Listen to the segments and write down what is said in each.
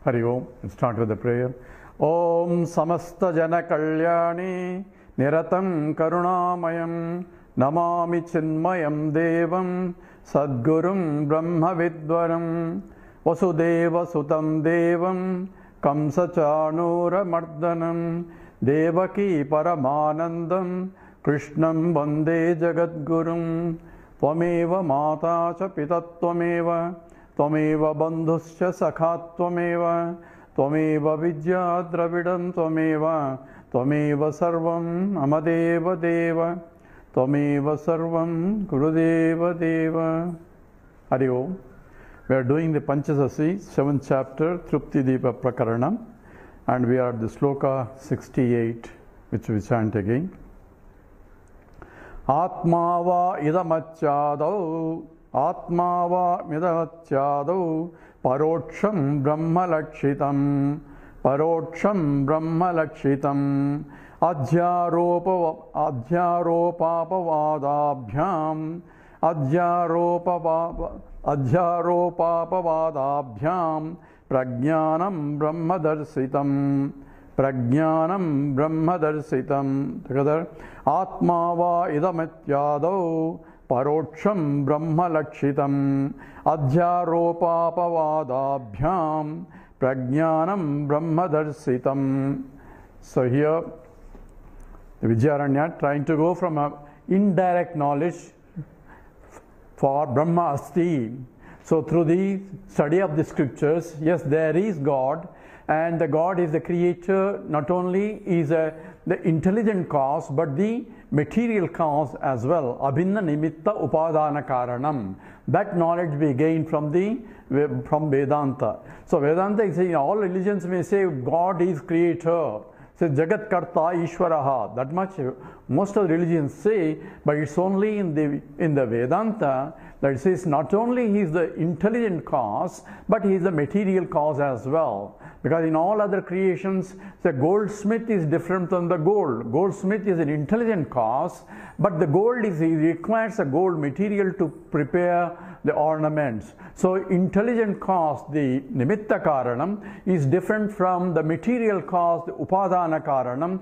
Hari Om. Let's start with the prayer. Om Samasta Jana Kalyani Niratam Karunamayam Namami Chinmayam Devam Sadgurum Brahma Vidvaram Vasudeva Sutam Devam Kamsa Chanura Mardanam Devaki Paramanandam Krishnam Vande Jagadgurum Tvameva Mata Cha Pitatvameva Tvameva Bandhuscha Sakhatvameva Tvameva Vidya Dravidam Tvameva Tvameva Sarvam Amadeva Deva Tvameva Sarvam Gurudeva Deva. Hari Om. We are doing the Panchadashi, 7th chapter, Trupti Deepa Prakaranam, and we are at the sloka 68, which we chant again. Atmava idamachyadau Atmava midamachyadau Paroksham Brahma Lakshitam Paroksham Brahma Lakshitam Adhyaropapavadabhyam Adhyaropapavadabhyam Prajnanam Brahma Darsitam Prajnanam Brahma Darsitam. Together. Atmava idamatyadau Paroksham Brahma Lakshitam Adhyaropapavadabhyam Prajnanam Brahma Darsitam. So here the Vidyaranya trying to go from an indirect knowledge for Brahma Asti. So through the study of the scriptures, yes, there is God, and the God is the creator. Not only is the intelligent cause, but the material cause as well. Abhinna nimitta upadana karanam. That knowledge we gain from Vedanta. So Vedanta is saying all religions may say God is creator. So Jagat Karta Ishwaraha. That much most of the religions say, but it's only in the Vedanta that it says not only he is the intelligent cause, but he is the material cause as well. Because in all other creations, the goldsmith is different from the gold. Goldsmith is an intelligent cause, but the gold he requires a gold material to prepare the ornaments. So intelligent cause, the nimitta karanam, is different from the material cause, the upadana karanam,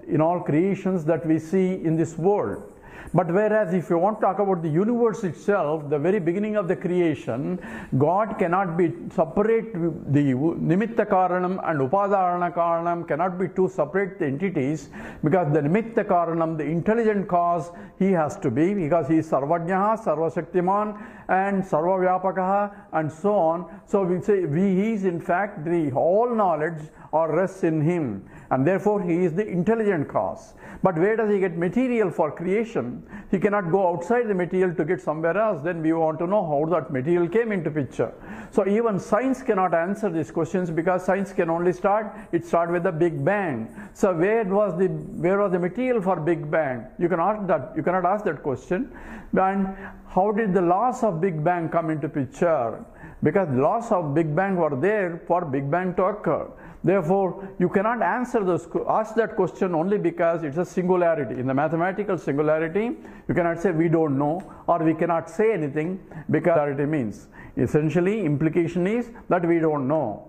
in all creations that we see in this world. But whereas if you want to talk about the universe itself, the very beginning of the creation, God cannot be separate. The nimitta karanam and upadana karanam cannot be two separate entities, because the nimitta karanam, the intelligent cause, he has to be, because he is sarvajnaha, sarvashaktiman, and sarvavyapakaha, and so on. So we say he is in fact the all knowledge or rests in him, and therefore he is the intelligent cause. But where does he get material for creation? He cannot go outside the material to get somewhere else. Then we want to know how that material came into picture. So even science cannot answer these questions, because science can only start with the Big Bang. So where was the material for Big Bang? You cannot ask that question. And how did the laws of Big Bang come into picture? Because the laws of Big Bang were there for Big Bang to occur. Therefore, you cannot ask that question only because it's a singularity. In the mathematical singularity, you cannot say we don't know, or we cannot say anything, because singularity means. Essentially, implication is that we don't know.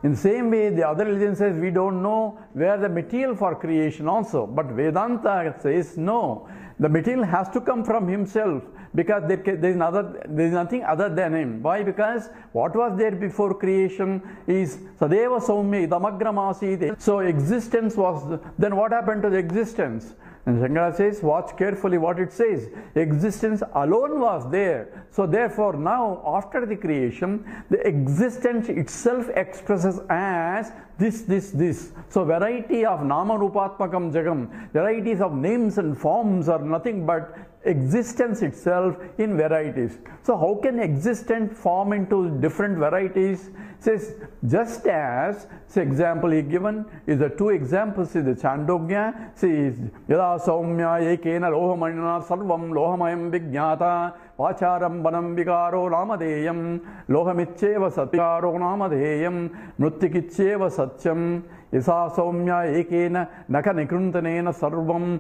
In the same way, the other religion says we don't know where the material for creation also. But Vedanta says no. The material has to come from himself, because there is nothing other than him. Why? Because what was there before creation is Sadeva Saumya Idamagramasi. So existence was, then what happened to the existence? And Shankara says, watch carefully what it says. Existence alone was there. So therefore now, after the creation, the existence itself expresses as this. So variety of Nama Rupatmakam Jagam, varieties of names and forms are nothing but existence itself in varieties. So how can existence form into different varieties? Says just as, say example he given is the two examples in the Chandogya. Says Yada Saumya Ekena Lohamanana Sarvam Lohamayam Vijnata Vacharam Banam Vikaro Namadeyam Lohamicheva Satyaro Namadeyam Nuttikicheva Satyam Isa Saumya Ekena Naka Nikruntanena Sarvam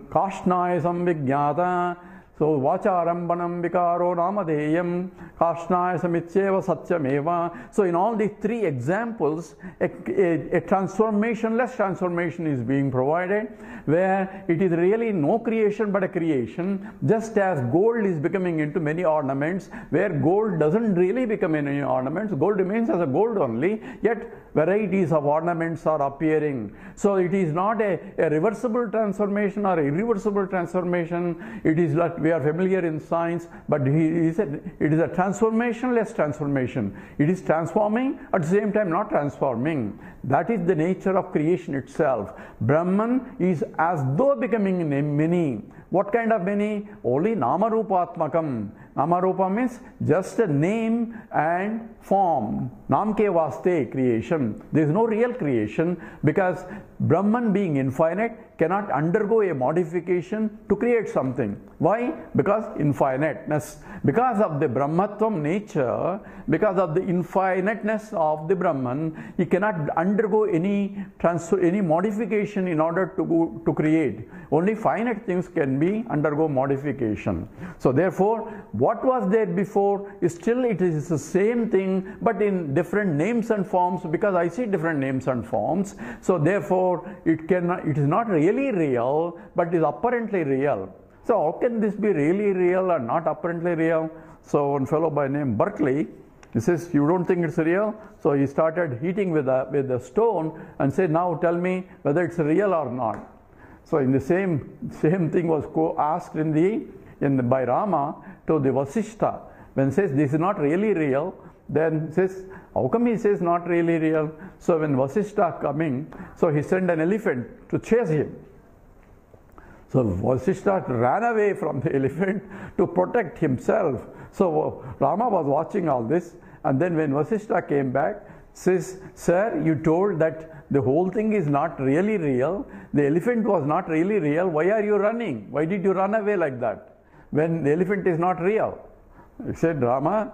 Kashnaya Samvigyata So Vacharambanam Vikaro Namadeyam Kashnaya Samityeva Satyameva. So in all these three examples, a transformation-less transformation is being provided, where it is really no creation but a creation, just as gold is becoming into many ornaments, where gold doesn't really become any ornaments, gold remains as a gold only, yet varieties of ornaments are appearing. So it is not a reversible transformation or irreversible transformation. It is like we are familiar in science, but he said it is a transformation-less transformation. It is transforming, at the same time not transforming. That is the nature of creation itself. Brahman is as though becoming many. What kind of many? Only Namarupatmakam. Namarupa means just a name and form. Namke vaste, creation. There is no real creation, because Brahman, being infinite, cannot undergo a modification to create something. Why? Because infiniteness. Because of the Brahmatvam nature, because of the infiniteness of the Brahman, he cannot undergo any modification in order to create. Only finite things can be undergo modification. So therefore, what was there before is still, it is the same thing, but in different names and forms, because I see different names and forms. So therefore, it is not really real, but is apparently real. So how can this be really real and not apparently real? So one fellow by name Berkeley, he says, you don't think it's real? So he started heating with a stone and said, now tell me whether it's real or not. So in the same thing was asked by Rama to the Vasishtha. When he says this is not really real, then says, how come he says not really real? So when Vasishtha coming, so he sent an elephant to chase him. So Vasishtha ran away from the elephant to protect himself. So Rama was watching all this, and then when Vasishtha came back, says, sir, you told that the whole thing is not really real, the elephant was not really real, why are you running? Why did you run away like that when the elephant is not real? He said, Rama,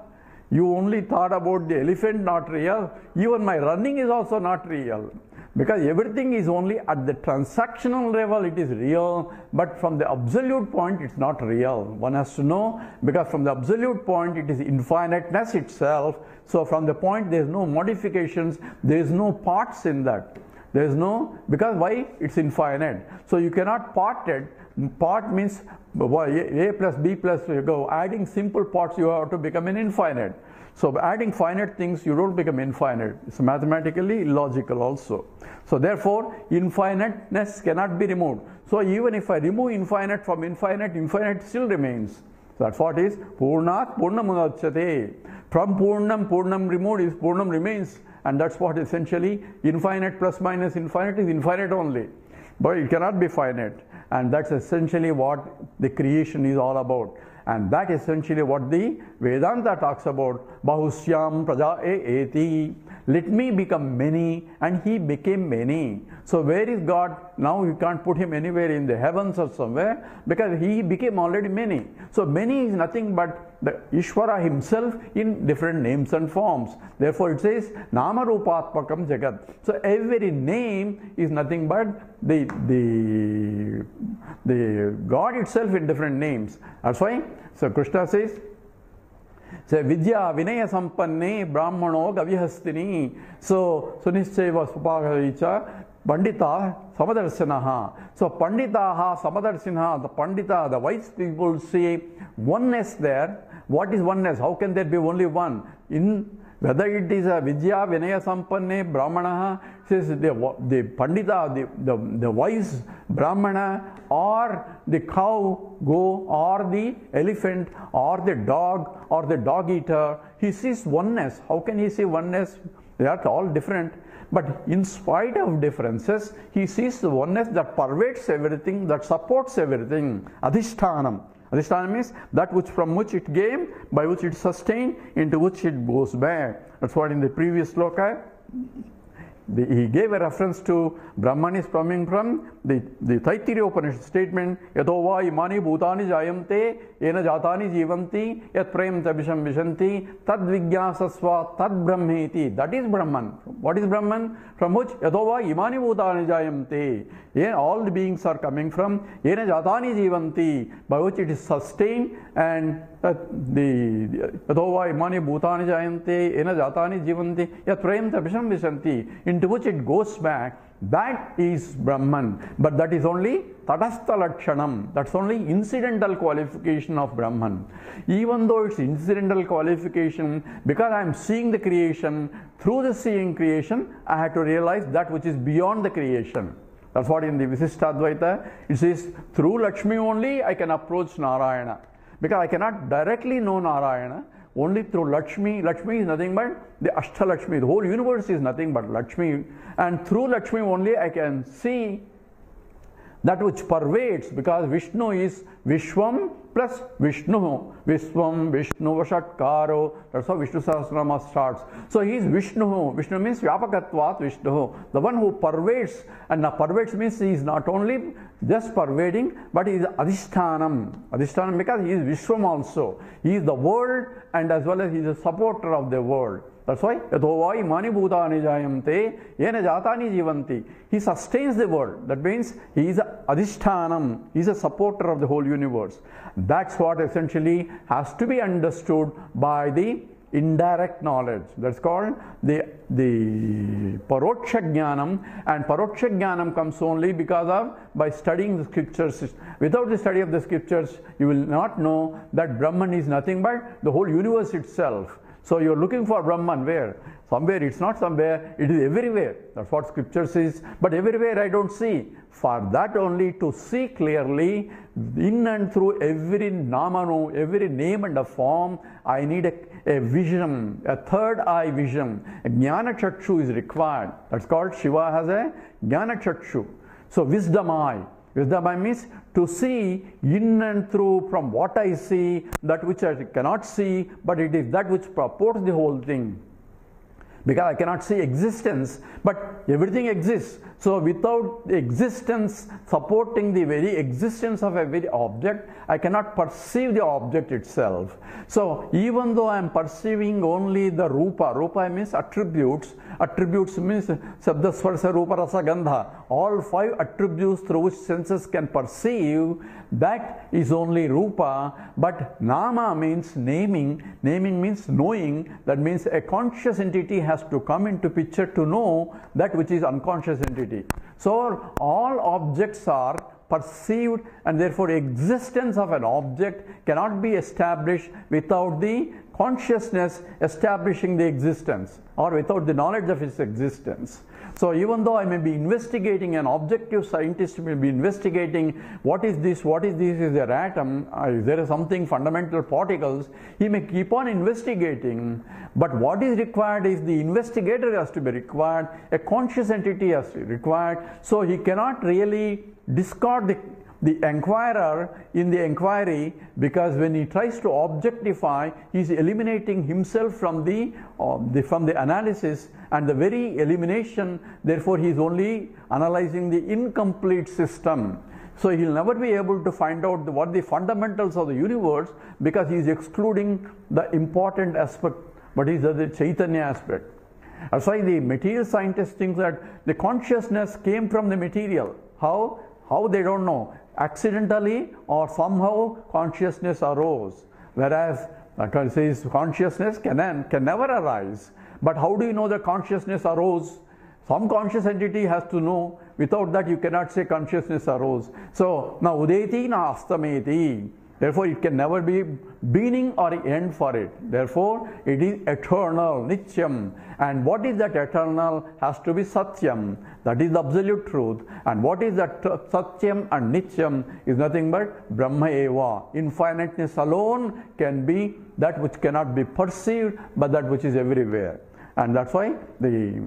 you only thought about the elephant not real, even my running is also not real. Because everything is only at the transactional level it is real, but from the absolute point it's not real. One has to know, because from the absolute point it is infiniteness itself. So from the point there is no modifications, there is no parts in that. There is no, because why? It's infinite. So you cannot part it. Part means A plus B plus, you go adding simple parts, you have to become an infinite. So adding finite things, you don't become infinite. It's mathematically illogical also. So therefore, infiniteness cannot be removed. So even if I remove infinite from infinite, infinite still remains. So that's what is Purnat Purnamudachyate. From Purnam, Purnam removed is Purnam remains. And that's what essentially infinite plus minus infinite is infinite only. But it cannot be finite. And that's essentially what the creation is all about. And that is essentially what the Vedanta talks about. Bahusyam praja eti. Let me become many, and he became many. So where is God? Now you can't put him anywhere in the heavens or somewhere, because he became already many. So many is nothing but the Ishvara himself in different names and forms. Therefore it says Nama Rupatmakam Jagat. So every name is nothing but the God itself in different names. That's why, so Krishna says, Vidya Vinaya Sampanne Brahmano Gavyahastini. So Sunishcheva Supagaricha Pandita Samadarshanaha. So Panditaha Samadarshanaha, the Pandita, the wise people say oneness there. What is oneness? How can there be only one? In whether it is a Vidya Vinaya Sampanne Brahmana, says the Pandita, the wise Brahmana, or the cow, go, or the elephant, or the dog, or the dog eater, he sees oneness. How can he see oneness? They are all different. But in spite of differences, he sees the oneness that pervades everything, that supports everything. Adhishthanam. Adhisthana means that which from which it came, by which it sustained, into which it goes back. That's what in the previous sloka, he gave a reference to Brahman is coming from the Taittiriya Upanishad statement, Yato va imani bhutani jayante, yena jatani jivanti, yat prem tabisham vishanti, tad vigyasasva, tad brahmeti. That is Brahman. What is Brahman? From which Yato va imani bhutani jayante. Yeah, all the beings are coming from yena jatani jivanti, by which it is sustained, and the Yato va imani bhutani jayante, yena jatani jivanti, yat prem tabisham vishanti, into which it goes back. That is Brahman, but that is only Tadastha Lakshanam. That's only incidental qualification of Brahman. Even though it's incidental qualification, because I am seeing the creation, through the seeing creation, I have to realize that which is beyond the creation. That's what in the Visishtadvaita it says, through Lakshmi only I can approach Narayana. Because I cannot directly know Narayana. Only through Lakshmi. Lakshmi is nothing but the Ashtalakshmi. The whole universe is nothing but Lakshmi. And through Lakshmi only I can see that which pervades, because Vishnu is Vishwam plus Vishnu. Vishwam, Vishnu, Vashatkaro. That's how Vishnu Sahasranama starts. So he is Vishnu. Vishnu means Vyapakatvat Vishnu. The one who pervades. And now pervades means he is not only just pervading, but he is Adhishthanam. Adhishthanam because he is Vishwam also. He is the world, and as well as he is a supporter of the world. That's why Yatho imani bhutani jayante yena jatani jivanti. He sustains the world. That means he is Adhishthanam. He is a supporter of the whole universe. That's what essentially has to be understood by the indirect knowledge. That's called the Paroksha Jnanam, and Paroksha Jnanam comes only because of by studying the scriptures. Without the study of the scriptures, you will not know that Brahman is nothing but the whole universe itself. So you are looking for Brahman where? Somewhere, it's not somewhere, it is everywhere. That's what scripture says. But everywhere I don't see. For that only, to see clearly, in and through every namano, every name and a form, I need a vision, a third eye vision. A Jnana Chakshu is required. That's called, Shiva has a Jnana Chakshu. So wisdom eye. Wisdom eye means to see in and through from what I see, that which I cannot see, but it is that which purports the whole thing. Because I cannot see existence, but everything exists. So without the existence supporting the very existence of a very object, I cannot perceive the object itself. So even though I am perceiving only the rupa, rupa means attributes, attributes means sabda, sparsa, rupa, rasa, gandha, all five attributes through which senses can perceive, that is only rupa. But nama means naming, naming means knowing. That means a conscious entity has to come into picture to know that which is unconscious entity. So all objects are perceived, and therefore existence of an object cannot be established without the consciousness establishing the existence, or without the knowledge of its existence. So even though I may be investigating, an objective scientist may be investigating what is this, is there atom, is there something fundamental particles, he may keep on investigating, but what is required is the investigator has to be required, a conscious entity has to be required, so he cannot really discard the inquirer in the inquiry, because when he tries to objectify, he is eliminating himself from the analysis, and the very elimination, therefore he is only analyzing the incomplete system. So he will never be able to find out what the fundamentals of the universe, because he is excluding the important aspect, but he is the Chaitanya aspect. That's why the material scientists think that the consciousness came from the material. How they don't know. Accidentally or somehow consciousness arose. Whereas says consciousness can never arise. But how do you know that consciousness arose? Some conscious entity has to know. Without that you cannot say consciousness arose. So now udeti na astameti. Therefore it can never be beginning or end for it. Therefore it is eternal, nityam. And what is that eternal has to be satyam. That is the absolute truth. And what is that satyam and nityam is nothing but Brahma eva. Infiniteness alone can be that which cannot be perceived, but that which is everywhere. And that's why the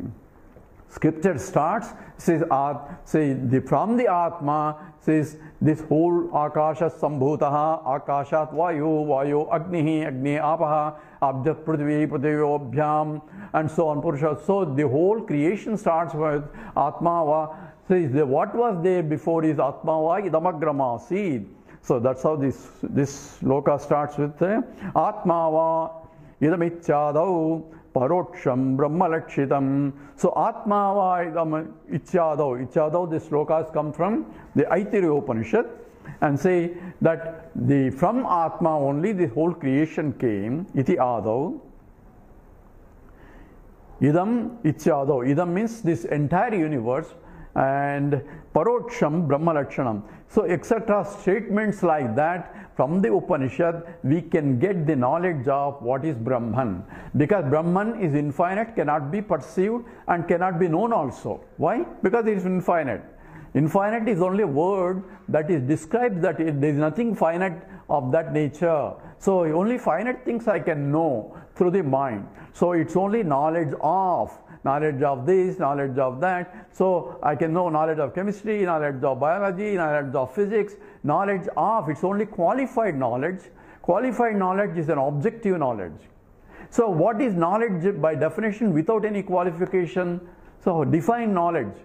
scripture starts, says from the Atma, says this whole Akasha Sambhutaha, Akashat Vayu, Vayu Agnihi, Agni Apaha, Abjat Prithvi, Prithvi Obhyam, and so on, Purusha. So the whole creation starts with Atma Va, See, what was there before is Atmava idamagramasid. So that's how this sloka starts with Atmava idamichadau paroksham brahmalakshitam. So Atmava idamichadau. Ichadau, this slokas come from the Aitiriya Upanishad and say that from Atma only the whole creation came. Iti adau. Idam ichadau. Idam means this entire universe. And paroksham brahmalakshanam. So etc. statements like that from the Upanishad, we can get the knowledge of what is Brahman. Because Brahman is infinite, cannot be perceived and cannot be known also. Why? Because it is infinite. Infinite is only a word that is describes that there is nothing finite of that nature. So only finite things I can know through the mind. So it's only knowledge of this, knowledge of that. So I can know knowledge of chemistry, knowledge of biology, knowledge of physics, knowledge of, it's only qualified knowledge. Qualified knowledge is an objective knowledge. So what is knowledge by definition without any qualification? So define knowledge.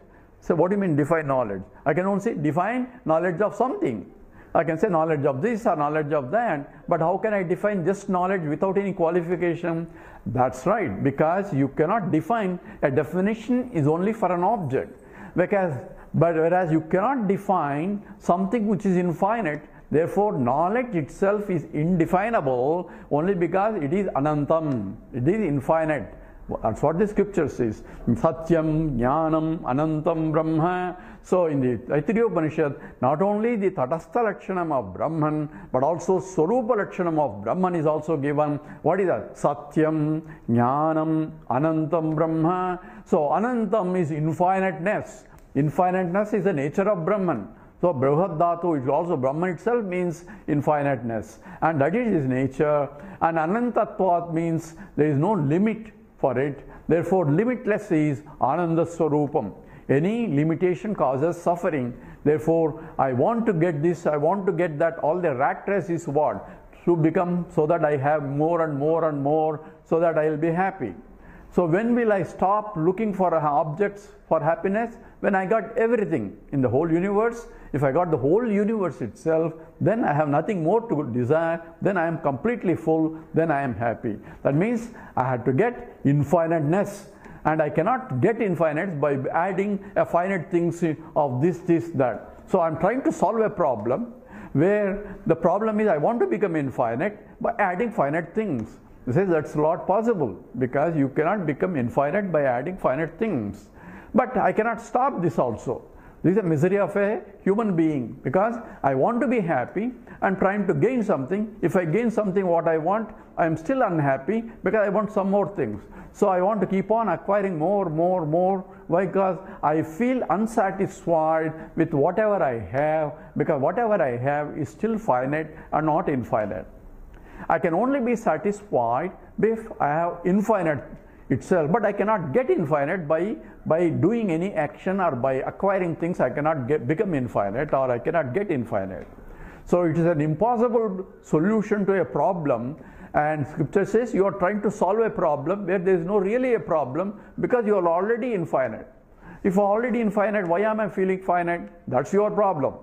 So what do you mean define knowledge? I can only say define knowledge of something. I can say knowledge of this or knowledge of that, but how can I define just knowledge without any qualification? That's right, because you cannot define, a definition is only for an object. Whereas you cannot define something which is infinite, therefore knowledge itself is indefinable only because it is anantam, it is infinite. That's what the scripture says. Satyam, Jnanam, Anantam, Brahma. So in the Aitiriya Upanishad, not only the Tatastha Lakshanam of Brahman, but also Swarupa Lakshanam of Brahman is also given. What is that? Satyam, Jnanam, Anantam, Brahma. So Anantam is infiniteness. Infiniteness is the nature of Brahman. So Brahad Dhatu is also, Brahman itself means infiniteness. And that is his nature. And Anantatvat means there is no limit for it. Therefore, limitless is Ananda Swarupam. Any limitation causes suffering. Therefore, I want to get this, I want to get that. All the rat race is what? To become so that I have more and more and more, so that I will be happy. So when will I stop looking for objects for happiness? When I got everything in the whole universe. If I got the whole universe itself, then I have nothing more to desire, then I am completely full, then I am happy. That means I had to get infiniteness, and I cannot get infinite by adding a finite things of this, that. So I'm trying to solve a problem where the problem is I want to become infinite by adding finite things. He says that's not possible, because you cannot become infinite by adding finite things. But I cannot stop this also. This is the misery of a human being, because I want to be happy and trying to gain something. If I gain something what I want, I am still unhappy because I want some more things. So I want to keep on acquiring more, because I feel unsatisfied with whatever I have, because whatever I have is still finite and not infinite. I can only be satisfied if I have infinite itself, but I cannot get infinite by doing any action or by acquiring things. I cannot become infinite, or I cannot get infinite. So it is an impossible solution to a problem, and scripture says you are trying to solve a problem where there is no really a problem, because you are already infinite. If you are already infinite, why am I feeling finite? That's your problem.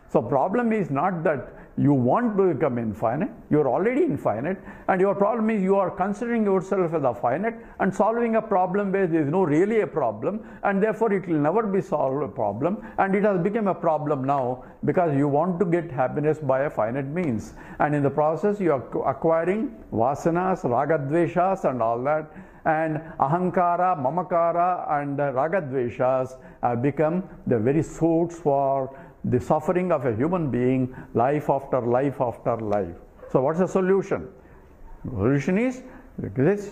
So problem is not that you want to become infinite, you are already infinite, and your problem is you are considering yourself as a finite and solving a problem where there is no really a problem, and therefore it will never be solved a problem, and it has become a problem now because you want to get happiness by a finite means, and in the process you are acquiring vasanas, ragadveshas and all that, and ahankara, mamakara and ragadveshas have become the very source for the suffering of a human being, life after life after life. So what's the solution? The solution is,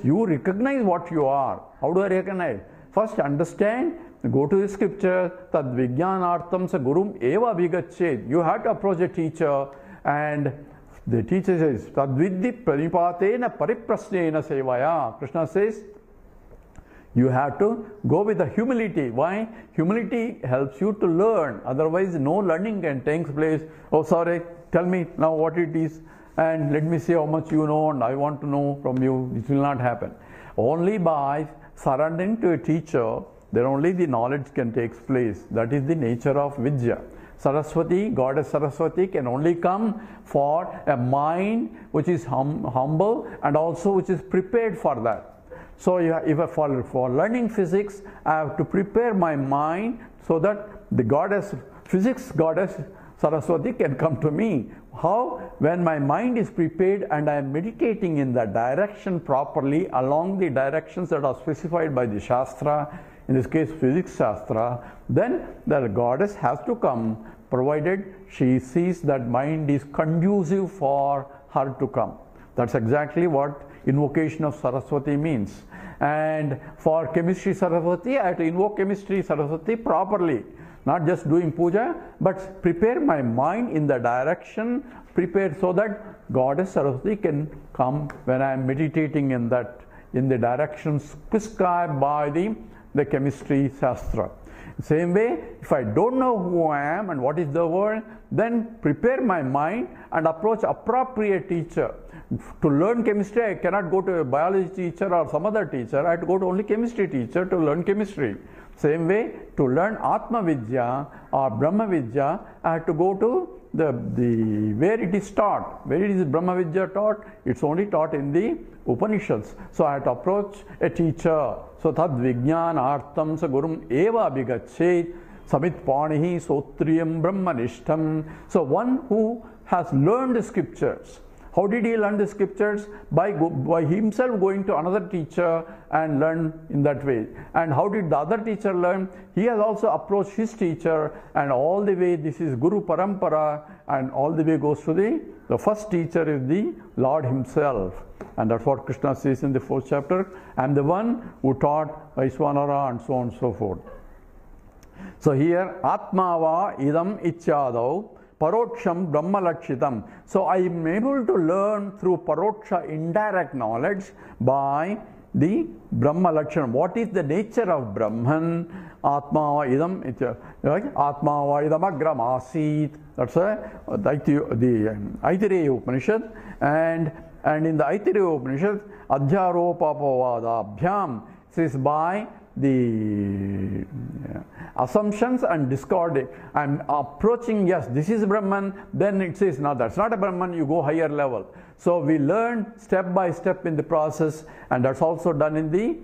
you recognize what you are. How do I recognize? First understand, go to the scripture, tad vijnanartam sa gurum eva vigachet. You have to approach a teacher, and the teacher says, tad vidhi pranipatena pariprasnena sevaya. Krishna says, you have to go with the humility. Why? Humility helps you to learn. Otherwise, no learning can take place. Oh, sorry, tell me now what it is, and let me see how much you know, and I want to know from you. It will not happen. Only by surrendering to a teacher, then only the knowledge can take place. That is the nature of Vidya. Saraswati, Goddess Saraswati, can only come for a mind which is humble and also which is prepared for that. So if for learning physics, I have to prepare my mind so that the goddess, physics goddess Saraswati can come to me. How? When my mind is prepared and I am meditating in that direction properly along the directions that are specified by the Shastra, in this case Physics Shastra, then the goddess has to come, provided she sees that mind is conducive for her to come. That's exactly what invocation of Saraswati means. And for chemistry Saraswati, I have to invoke chemistry Saraswati properly. Not just doing puja, but prepare my mind in the direction, prepare so that Goddess Saraswati can come when I am meditating in the directions prescribed by the chemistry Shastra. Same way, if I don't know who I am and what is the world, then prepare my mind and approach appropriate teacher. To learn chemistry, I cannot go to a biology teacher or some other teacher. I have to go to only chemistry teacher to learn chemistry. Same way, to learn Atma Vidya or Brahma Vidya, I have to go to the where it is taught. Where is Brahma Vidya taught? It's only taught in the Upanishads. So I have to approach a teacher. So tad vijnanartham sa gurum eva abhigachet samit panihi sotriyam brahmanishtam. So one who has learned the scriptures. How did he learn the scriptures? By himself going to another teacher and learn in that way. And how did the other teacher learn? He has also approached his teacher, and all the way this is Guru Parampara, and all the way goes to the first teacher is the Lord himself. And that's what Krishna says in the 4th chapter. I am the one who taught Vaiswanara and so on and so forth. So here, Atmava idam ichyadau Paroksham Brahma Lakshitam. So I am able to learn through Paroksha, indirect knowledge, by the Brahma Lakshanam. What is the nature of Brahman? Atma idam, Atma idam agram asit. That's the Aitareya Upanishad. And in the Aitareya Upanishad, Adhyaropapavada Abhyam says by the assumptions and discarding. I'm approaching, yes, this is Brahman, then it says, no, that's not a Brahman, you go higher level. So we learn step by step in the process, and that's also done in the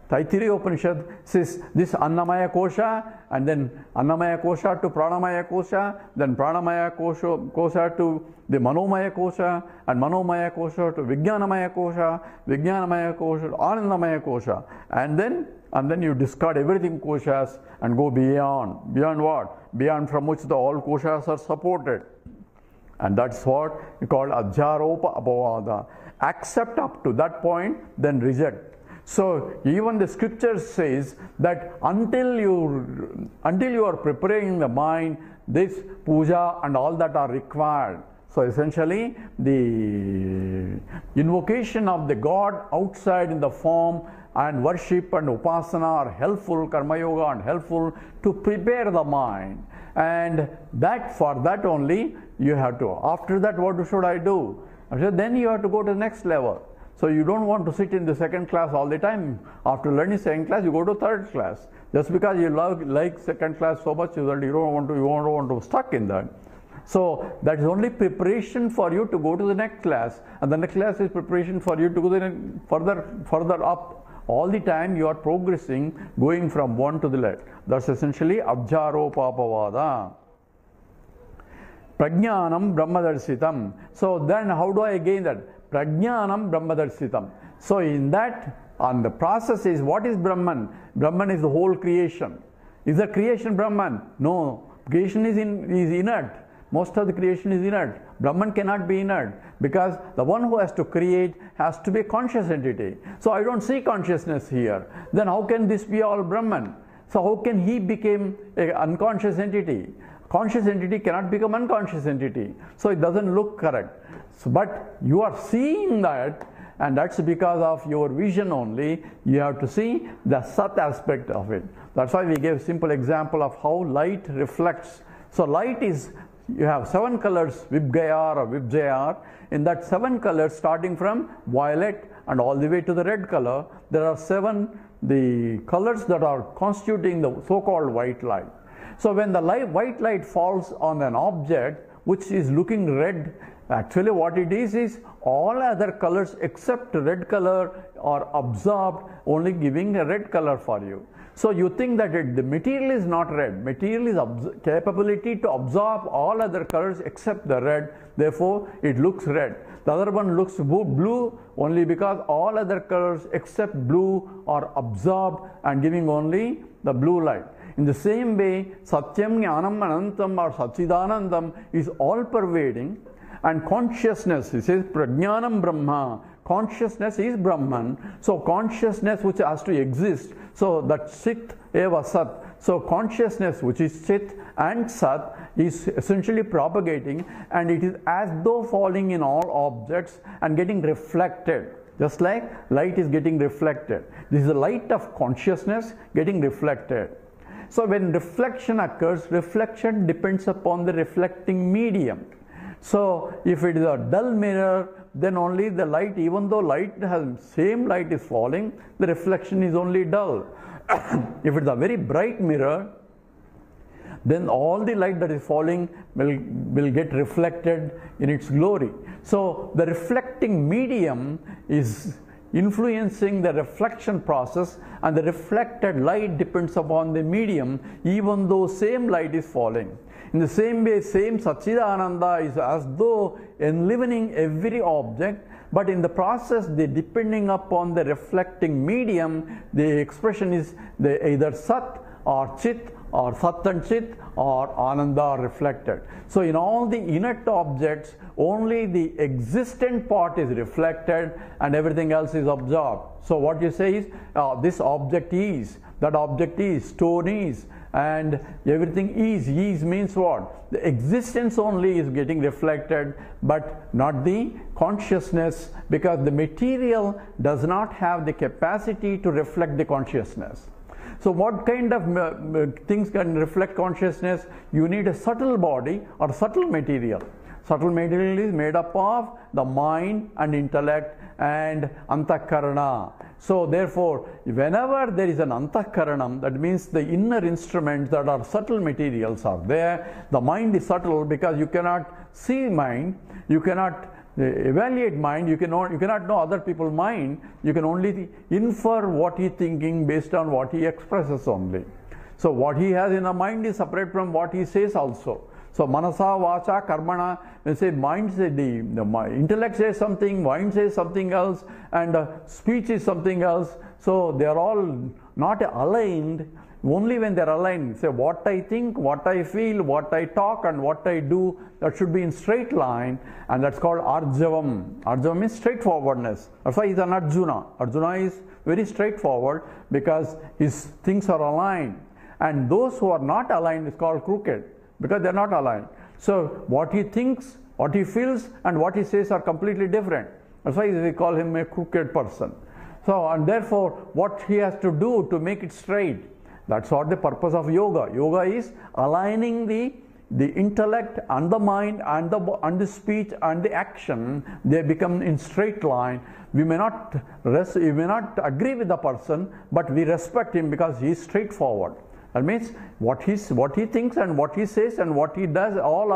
Taittiriya Upanishad. Says this Annamaya Kosha, and then Annamaya Kosha to Pranamaya Kosha, then Pranamaya Kosha to the Manomaya Kosha, and Manomaya Kosha to Vijnanamaya Kosha, Vijnanamaya Kosha to Anandamaya Kosha, and then you discard everything koshas and go beyond. Beyond what? Beyond from which the all koshas are supported. And that's what we call Adhyaropa Apavada. Accept up to that point, then reject. So even the scripture says that until you are preparing the mind, this puja and all that are required. So essentially, the invocation of the God outside in the form and worship and upasana are helpful, karma yoga and helpful to prepare the mind. And that for that only you have to. After that, what should I do? Then you have to go to the next level. So you don't want to sit in the second class all the time. After learning second class, you go to third class. Just because you like second class so much that you don't want to stuck in that. So that is only preparation for you to go to the next class, and the next class is preparation for you to go further up. All the time you are progressing, going from one to the left. That's essentially Adhyaropapavada. Prajnanam Brahmadarsitam. So then how do I gain that? Prajnanam Brahmadarsitam. So in that, on the process is, what is Brahman? Brahman is the whole creation. Is the creation Brahman? No. Creation is inert. Most of the creation is inert. Brahman cannot be inert, because the one who has to create has to be a conscious entity. So I don't see consciousness here. Then how can this be all Brahman? So how can he become an unconscious entity? Conscious entity cannot become unconscious entity. So it doesn't look correct. So, but you are seeing that, and that's because of your vision only. You have to see the Sat aspect of it. That's why we gave a simple example of how light reflects. So light is, you have 7 colors, Vibgayar or Vibjayar. In that 7 colors, starting from violet and all the way to the red color, there are 7 the colors that are constituting the so-called white light. So when the white light falls on an object which is looking red, actually what it is all other colors except red color are absorbed, only giving a red color for you. So you think that the material is not red. Material is capability to absorb all other colors except the red. Therefore, it looks red. The other one looks blue only because all other colors except blue are absorbed and giving only the blue light. In the same way, Satyam Jnanam Anantam or Satchidanandam is all pervading, and consciousness, it says Prajnanam Brahma. Consciousness is Brahman. So consciousness which has to exist. So that Chit Eva Sat. So consciousness which is Chit and Sat is essentially propagating, and it is as though falling in all objects and getting reflected. Just like light is getting reflected. This is the light of consciousness getting reflected. So when reflection occurs, reflection depends upon the reflecting medium. So if it is a dull mirror, then only the light, even though same light is falling, the reflection is only dull. If it's a very bright mirror, then all the light that is falling will get reflected in its glory. So the reflecting medium is influencing the reflection process, and the reflected light depends upon the medium, even though same light is falling. In the same way, same Satchidananda is as though enlivening every object, but in the process, depending upon the reflecting medium, the expression is either Sat or Chit or Sat and Chit or Ananda are reflected. So in all the inert objects, only the existent part is reflected and everything else is absorbed. So what you say is, this object is, that object is, stone is, and everything is. Is means what? The existence only is getting reflected, but not the consciousness, because the material does not have the capacity to reflect the consciousness. So what kind of things can reflect consciousness? You need a subtle body or subtle material. Subtle material is made up of the mind and intellect and antakarana. So therefore, whenever there is an antakaranam, that means the inner instruments that are subtle materials are there. The mind is subtle because you cannot see mind, you cannot evaluate mind, you cannot know other people's mind. You can only infer what he is thinking based on what he expresses only. So what he has in the mind is separate from what he says also. So manasa, vacha, karmana, when say mind, say the intellect says something, mind says something else, and speech is something else. So they are all not aligned. Only when they are aligned, say what I think, what I feel, what I talk, and what I do, that should be in straight line, and that's called arjavam. Arjavam means straightforwardness. That's why he is an Arjuna. Arjuna is very straightforward because his things are aligned. And those who are not aligned is called crooked, because they are not aligned. So what he thinks, what he feels, and what he says are completely different. That's why we call him a crooked person. So, and therefore, what he has to do to make it straight, that's what the purpose of yoga. Yoga is aligning the intellect and the mind and the speech and the action. They become in straight line. We may not agree with the person, but we respect him because he is straightforward. That means what he thinks and what he says and what he does all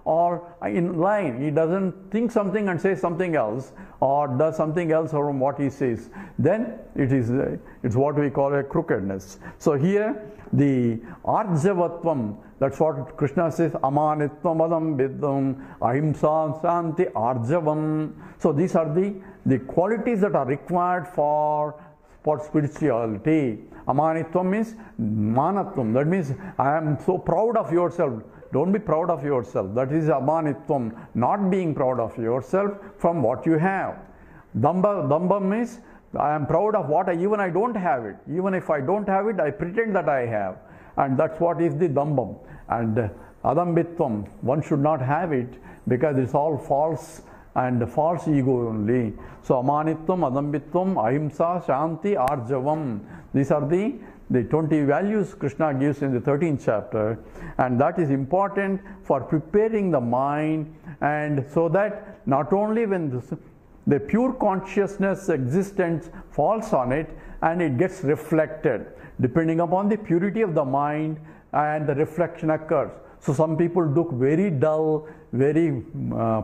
are in line. He doesn't think something and say something else, or does something else from what he says. Then it's what we call a crookedness. So here the arjavatvam, that's what Krishna says, amanitvam adam viddam ahimsa santi arjavam. So these are the qualities that are required for spirituality. Amanitvam means manatvam. That means I am so proud of yourself. Don't be proud of yourself. That is amanitvam, not being proud of yourself from what you have. Damba means I am proud of what even I don't have it. Even if I don't have it, I pretend that I have. And that's what is the dambam. And adambitvam, one should not have it because it's all false and false ego only. So amanitvam, adambitvam, ahimsa, shanti, arjavam. These are the 20 values Krishna gives in the 13th chapter, and that is important for preparing the mind, and so that not only when the pure consciousness existence falls on it and it gets reflected. Depending upon the purity of the mind, and the reflection occurs. So some people look very dull, very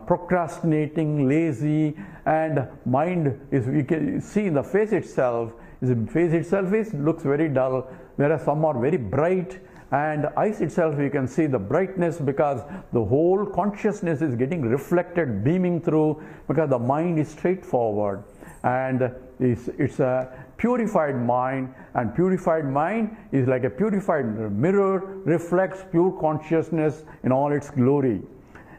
procrastinating, lazy, and mind is, you can see in the face itself, looks very dull, whereas some are very bright, and eyes itself you can see the brightness because the whole consciousness is getting reflected, beaming through, because the mind is straightforward, and it's a purified mind, and purified mind is like a purified mirror, reflects pure consciousness in all its glory.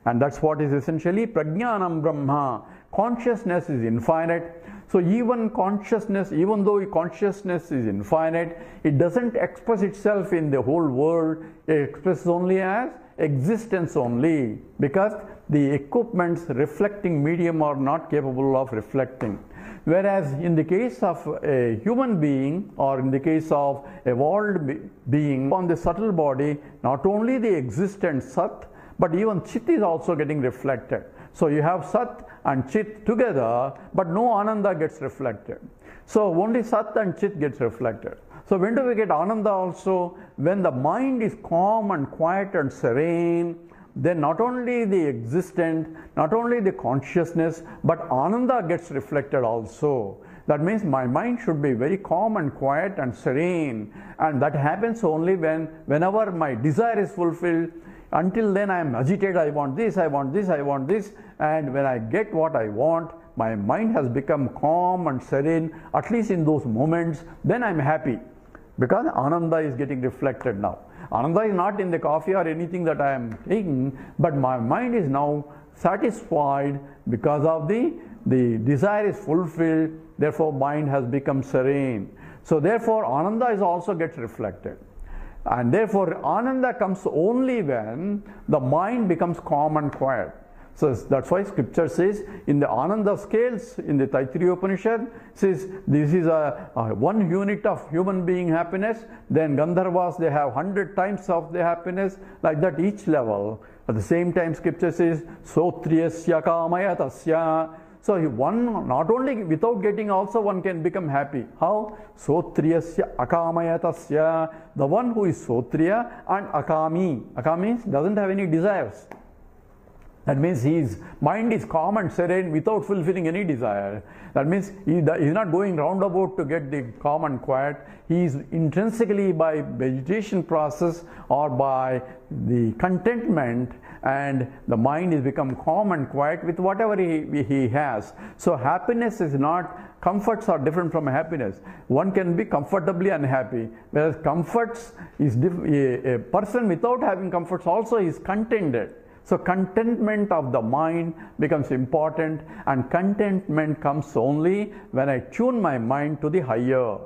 And that's what is essentially Prajnanam Brahma. Consciousness is infinite. So even consciousness, even though consciousness is infinite, it doesn't express itself in the whole world. It expresses only as existence only, because the equipments reflecting medium are not capable of reflecting. Whereas in the case of a human being, or in the case of evolved being on the subtle body, not only the existent Sat, but even Chit is also getting reflected. So you have Sat and Chit together, but no Ananda gets reflected. So only Sat and Chit gets reflected. So when do we get Ananda also? When the mind is calm and quiet and serene, then not only the existent, not only the consciousness, but Ananda gets reflected also. That means my mind should be very calm and quiet and serene, and that happens only whenever my desire is fulfilled. Until then I am agitated, I want this, I want this, I want this, and when I get what I want, my mind has become calm and serene, at least in those moments, then I am happy, because Ananda is getting reflected now. Ananda is not in the coffee or anything that I am taking, but my mind is now satisfied because of the desire is fulfilled, therefore mind has become serene. So therefore Ananda is also gets reflected. And therefore Ananda comes only when the mind becomes calm and quiet. So that's why scripture says in the Ananda scales in the Taittiriya Upanishad, says this is a 1 unit of human being happiness, then Gandharvas they have 100 times of the happiness, like that each level. At the same time scripture says Sotriyasya kamaya tasya. So one, not only without getting also one can become happy. How? Sotriyasya akamaya tasya. The one who is Sotriya and Akami. Akami doesn't have any desires. That means his mind is calm and serene without fulfilling any desire. That means he is not going roundabout to get the calm and quiet. He is intrinsically by meditation process or by the contentment, and the mind is become calm and quiet with whatever he has. So happiness is not, comforts are different from happiness. One can be comfortably unhappy, whereas comforts is a person without having comforts also is contented. So contentment of the mind becomes important, and contentment comes only when I tune my mind to the higher.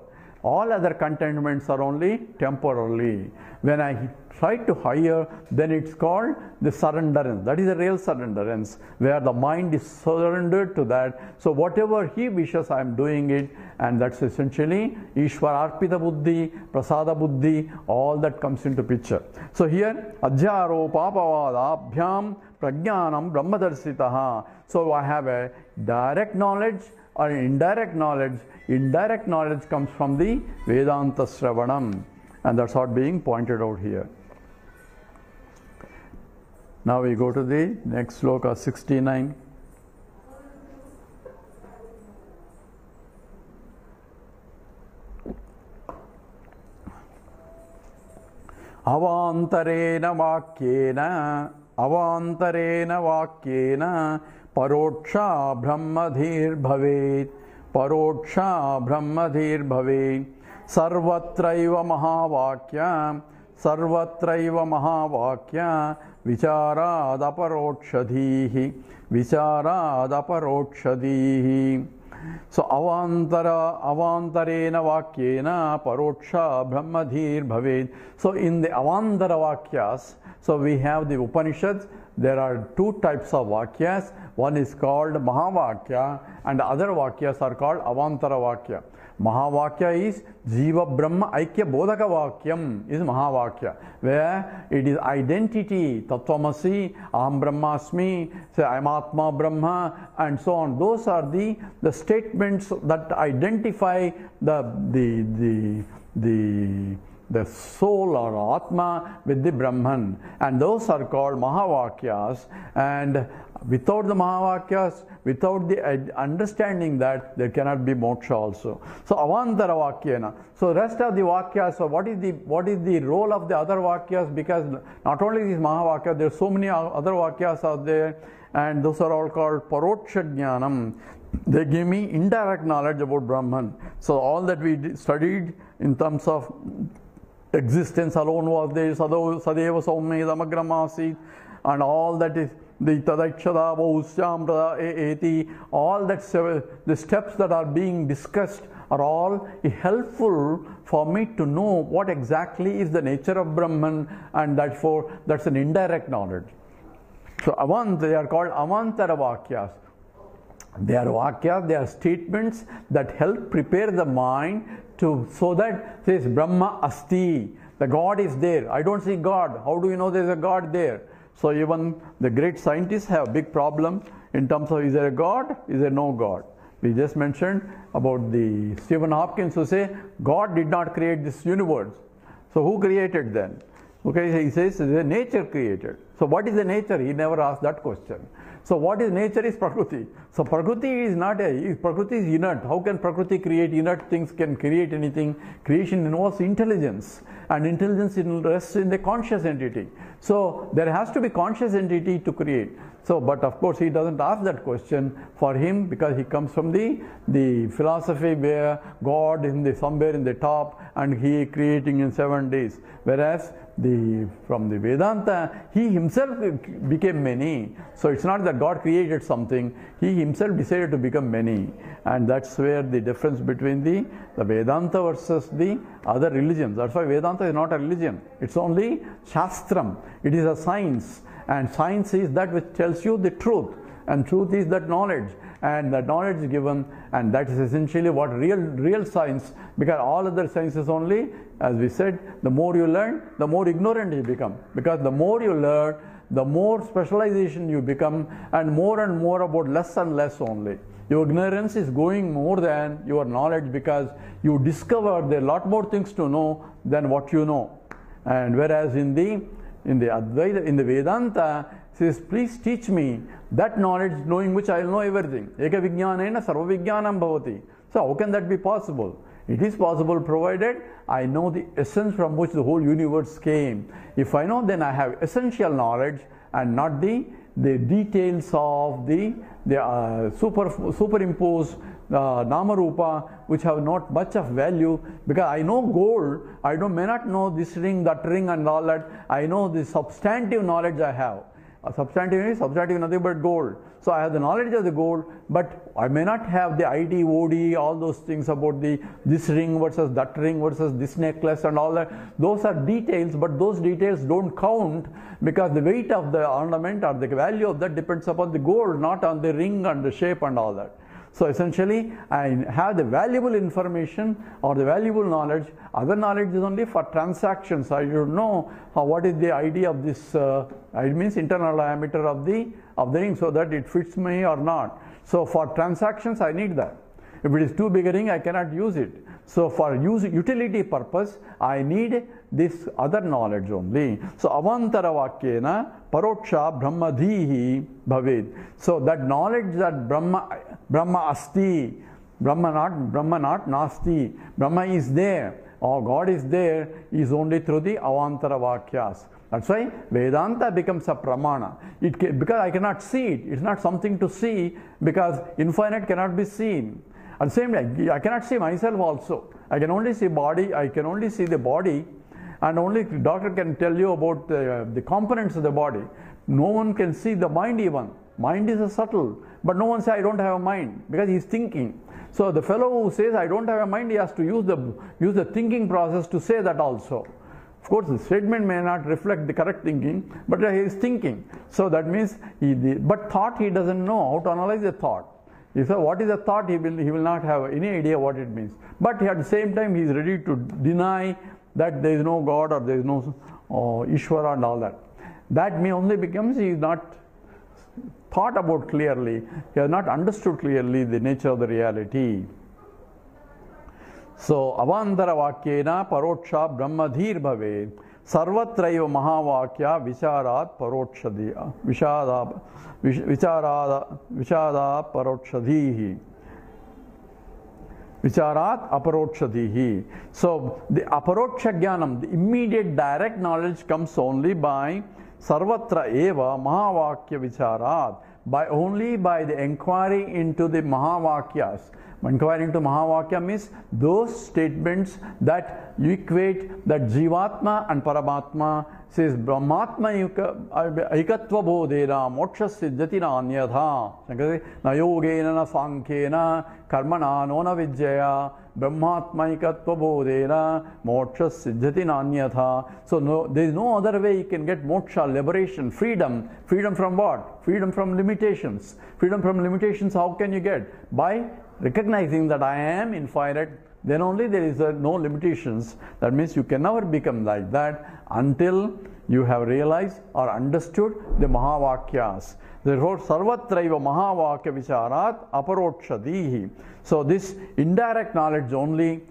All other contentments are only temporarily. When I try to higher, then it's called the surrenderance. That is the real surrenderance, where the mind is surrendered to that. So whatever he wishes, I am doing it, and that's essentially Ishwararpita Buddhi, Prasada Buddhi, all that comes into picture. So here, Ajyaro Papavada Abhyam Prajnanam Brahmadarsitaha. So I have a direct knowledge or indirect knowledge. Indirect knowledge comes from the Vedanta Sravanam, and that's what being pointed out here. Now we go to the next sloka 69. Avantarena vakyena paroksha brahmadhir bhavet. Paroksha brahmadhir bhavet. Sarvatraiva mahavakya vicharad aparokshadhihi. So avantarena vakyena paroksha brahmadhir bhavet. So in the avantara vakyas, so we have the Upanishads. There are two types of vakyas. One is called Mahavakya, and other vakyas are called Avantara Vakya. Mahavakya is Jiva Brahma Aikya Bodhaka Vakyam is Mahavakya, where it is identity, Tattvamasi, Aham Brahmasmi, say I am Atma Brahma, and so on. Those are the statements that identify the soul or Atma with the Brahman, and those are called Mahavakyas. And without the Mahavakyas, without the understanding that, there cannot be moksha also. So Avantara Vakyena. So rest of the Vakyas, so what is the role of the other Vakyas? Because not only these Mahavakya, there are so many other Vakyas out there, and those are all called Paroksha Jnanam. They give me indirect knowledge about Brahman. So all that we studied in terms of existence alone was there, Sadeva Saumya Damagramasi, and all that is the Tadakshada Vausyam Eti, all that the steps that are being discussed are all helpful for me to know what exactly is the nature of Brahman, and therefore that's an indirect knowledge. So they are called Avantara Vakyas. They are Vakyas, they are statements that help prepare the mind so that says Brahma Asti, the God is there. I don't see God. How do you know there is a God there? So even the great scientists have big problem in terms of is there a God, is there no God. We just mentioned about the Stephen Hopkins who say God did not create this universe. So who created then? Okay, he says nature created. So what is the nature? He never asked that question. So what is nature is Prakriti. So Prakriti is not Prakriti is inert. How can Prakriti create? Inert things can create anything. Creation involves intelligence, and intelligence rests in the conscious entity. So there has to be conscious entity to create. So, but of course he doesn't ask that question for him, because he comes from the philosophy where God is somewhere in the top and he creating in 7 days. Whereas from the Vedanta, he himself became many. So it's not that God created something, he himself decided to become many. And that's where the difference between the Vedanta versus the other religions. That's why Vedanta is not a religion. It's only Shastram. It is a science. And science is that which tells you the truth. And truth is that knowledge. And that knowledge is given, and that is essentially what real science, because all other sciences only, as we said, the more you learn, the more ignorant you become. Because the more you learn, the more specialization you become, and more about less and less only. Your ignorance is going more than your knowledge, because you discover there are a lot more things to know than what you know. And whereas in the Advaita, in the Vedanta, says, please teach me that knowledge, knowing which I will know everything. Eka vijnanena sarva vijnanam bhavati. So how can that be possible? It is possible provided I know the essence from which the whole universe came. If I know, then I have essential knowledge and not the details of the superimposed Namarupa, which have not much of value. Because I know gold, I may not know this ring, that ring and all that. I know the substantive knowledge I have. Substantive is nothing but gold. So I have the knowledge of the gold, but I may not have the ID, OD, all those things about this ring versus that ring versus this necklace and all that. Those are details, but those details don't count, because the weight of the ornament or the value of that depends upon the gold, not on the ring and the shape and all that. So essentially, I have the valuable information or the valuable knowledge. Other knowledge is only for transactions. I should know what is the idea of this. It means internal diameter of the ring, so that it fits me or not. So for transactions, I need that. If it is too big a ring, I cannot use it. So for utility purpose, I need this other knowledge only. So avantara vakyena paroksha brahmadhihi bhaved. So that knowledge that Brahma asti, Brahma not nasti, Brahma is there or God is there, is only through the avantara vakyas. That's why Vedanta becomes a pramana. Because I cannot see it. It's not something to see, because infinite cannot be seen. At the same time, I cannot see myself also. I can only see body. I can only see the body, and only the doctor can tell you about the components of the body. No one can see the mind even. Mind is a subtle, but no one says I don't have a mind, because he is thinking. So the fellow who says I don't have a mind, he has to use the thinking process to say that also. Of course, the statement may not reflect the correct thinking, but he is thinking. So that means, but thought he doesn't know how to analyze the thought. If what is a thought, he will not have any idea what it means. But at the same time, he is ready to deny that there is no God or there is no Ishvara and all that. That may only becomes he is not thought about clearly, he has not understood clearly the nature of the reality. So, avantara vakyena paroksha brahmadhir bhave sarvatraiva mahavakya vicharat parokshadi vichada parokshadihi vicharat aparokshadihi. So, the aparoksha jnanam, the immediate direct knowledge comes only by sarvatra eva mahavakya vicharat, only by the inquiry into the mahavakyas. Inquiry into Mahavakya means those statements that you equate that Jivatma and Paramatma, says Brahmatma Aikatva Bodhena Moksha Siddhati Nanyadha Na Yogena Na Sankhena Karmana Nona Vijjaya Brahmatma Aikatva Bodhena Moksha Siddhati Nanyadha. So there is no other way you can get moksha, liberation, freedom. Freedom from what? Freedom from limitations. Freedom from limitations, how can you get? By recognizing that I am infinite, then only there is no limitations. That means you can never become like that until you have realized or understood the Mahavakyas. Therefore, Sarvatraiva Mahavakya Vicharat Aparokshadihi. So this indirect knowledge only,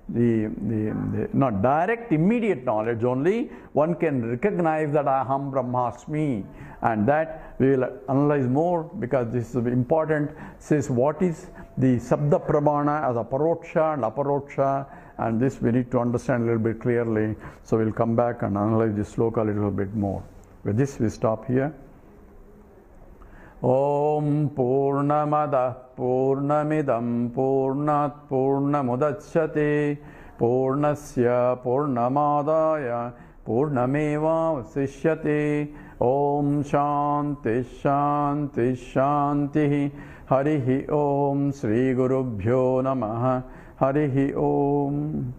not direct, immediate knowledge only, one can recognize that Aham Brahmasmi, and that we will analyze more because this is important. Says what is the Sabda Pramana as a Paroksha and Aparoksha, and this we need to understand a little bit clearly. So we'll come back and analyze this sloka a little bit more. With this we stop here. Om Purnamada Purnamidam Purnat Purnamudachyate Purnasya Purnamadaya Purnameva Vasishyate. Om Shanti Shanti Shanti. Harihi Om Sri Gurubhyo Namaha. Harihi Om.